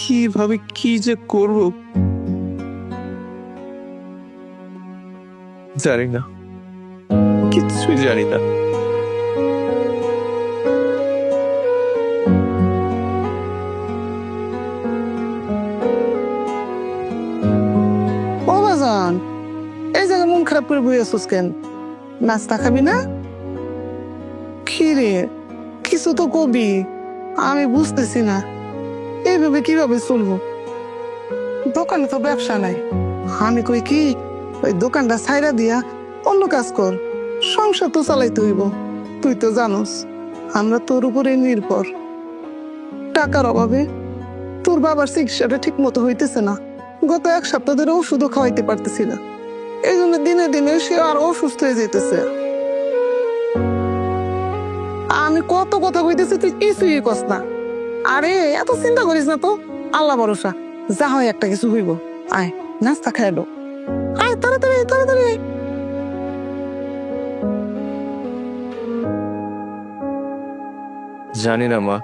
কিভাবে কি যে করব জানি না, কিছুই জানি না। বাবাজান, এই জায়গায় মন খারাপ করে বই আছিস কেন? নাস্তা খাবি না? কি রে, কিছু তো কবি, আমি বুঝতেছি না এইভাবে কিভাবে চলবো। দোকানে তো ব্যবসা নাই। আমি কই কি, ওই দোকানটা ছাইরা দিয়া অন্য কাজ কর, সংসার তো চালাইতে হইব। তুই তো জানোস আমরা তোর উপরে নির্ভর। টাকার অভাবে তোর বাবার চিকিৎসাটা ঠিক মতো হইতেছে না। গত 1 সপ্তাহ ধরে ওষুধও খাওয়াইতে পারতেছি না। এই জন্য দিনে দিনে সে আর অসুস্থ হয়ে যেতেছে। আমি কত কথা কইতেছি, তুই কিছুই কস না। আরে এত চিন্তা করিস না তো, আল্লাহ ভরসা, যা হয় একটা কিছু হইব। আয় নাস্তা খাইলো, আয় তাড়াতাড়ি তাড়াতাড়ি। জানি না মা,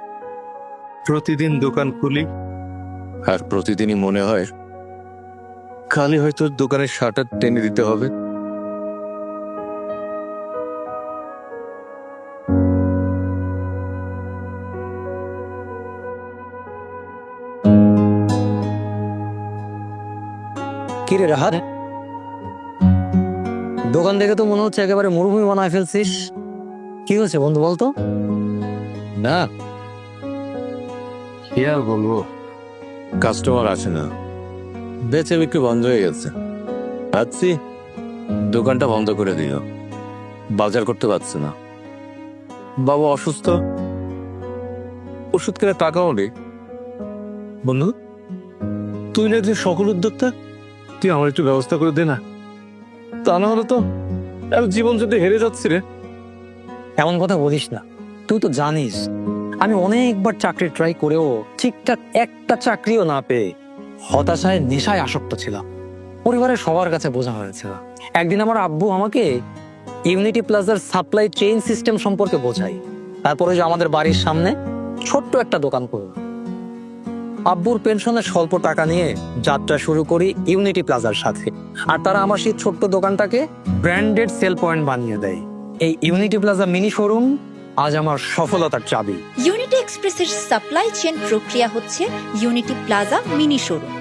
প্রতিদিন দোকান খুলি আর প্রতিদিনই মনে হয় খালি হয়তো দোকানের শাটার টেনে দিতে হবে। কি রে রাহাত, দোকান দেখে তো মনে হচ্ছে একেবারে মরুভূমি বানায় ফেলছিস। কি হয়েছে বন্ধু বলতো? না, কি আর বলবো, কাস্টমার আসে না, বেচে বিক্রি বন্ধ হয়ে গেছে। ভাবছি দোকানটা বন্ধ করে দিল, বাজার করতে পারছে না। বাবা অসুস্থ, ওষুধ কেনার টাকাও নেই। বন্ধু, তুই না একজন সকল উদ্যোক্তা, তুই আমার একটু ব্যবস্থা করে দে না, তা না হলে তো আমি জীবন যদি হেরে যাচ্ছি রে। এমন কথা বলিস না, তুই তো জানিস আমি অনেকবার চাকরি ট্রাই করেও ঠিকঠাক একটা চাকরিও না পেয়ে হতাশায় নেশায় আসক্ত ছিলাম। পরিবারের সবার কাছে বোঝা হয়েছিল। একদিন আমার আব্বু আমাকে ইউনিটি প্লাজার সাপ্লাই চেইন সিস্টেম সম্পর্কে বোঝাই। তারপরে যে আমাদের বাড়ির সামনে ছোট্ট একটা দোকান করল। আব্বুর পেনশনের স্বল্প টাকা নিয়ে যাত্রা শুরু করি ইউনিটি প্লাজার সাথে। আর তারা আমার সেই ছোট্ট দোকানটাকে ব্র্যান্ডেড সেল পয়েন্ট বানিয়ে দেয়। এই ইউনিটি প্লাজা মিনি শোরুম আজ আমার সফলতার চাবি। ইউনিটি এক্সপ্রেসের সাপ্লাই চেইন প্রক্রিয়া হচ্ছে ইউনিটি প্লাজা মিনি শোরুম।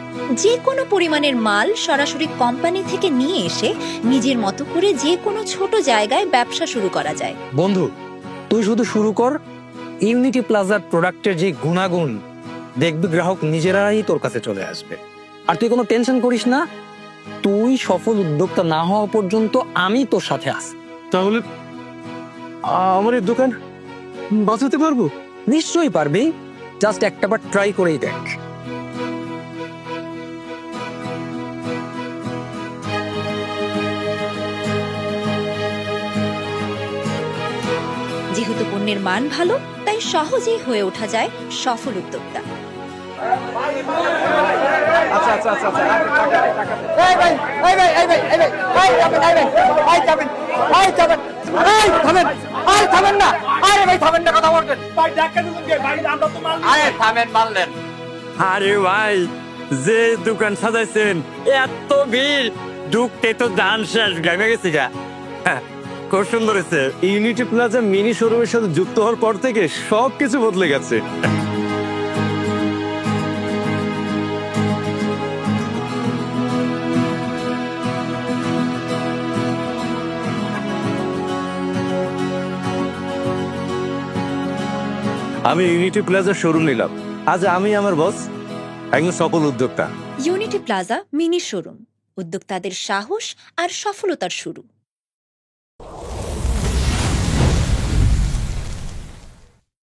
যে কোনো পরিমাণের মাল সরাসরি কোম্পানি থেকে নিয়ে এসে নিজের মতো করে যে কোনো ছোট জায়গায় ব্যবসা শুরু করা যায়। বন্ধু, তুই শুধু শুরু কর। ইউনিটি প্লাজার প্রোডাক্টের যে গুণাগুণ দেখবি, গ্রাহক নিজেরাই তোর কাছে চলে আসবে। আর তুই কোনো টেনশন করিস না, তুই সফল উদ্যোক্তা না হওয়া পর্যন্ত আমি তোর সাথে আছি। তাহলে আমার এই দোকান বাঁচাতে পারবো? নিশ্চয়ই পারবি, জাস্ট একটাবার ট্রাই করেই দেখ। যেহেতু পণ্যের মান ভালো, তাই সহজেই হয়ে ওঠা যায় সফল উদ্যোক্তা। আরে ভাই, যে দোকান সাজাইছেন এত ভিড়, ঢুকতে তো দান শেষ, ঘেমে গেছি গা। খুব সুন্দর হয়েছে। ইউনিটি প্লাজা মিনি শোরুমের সাথে যুক্ত হওয়ার পর থেকে সবকিছু বদলে গেছে। আমি ইউনিটি প্লাজা শোরুম নিলাম, আজ আমি আমার বস, একজন সফল উদ্যোক্তা। ইউনিটি প্লাজা মিনি শোরুম, উদ্যোক্তাদের সাহস আর সফলতার শুরু।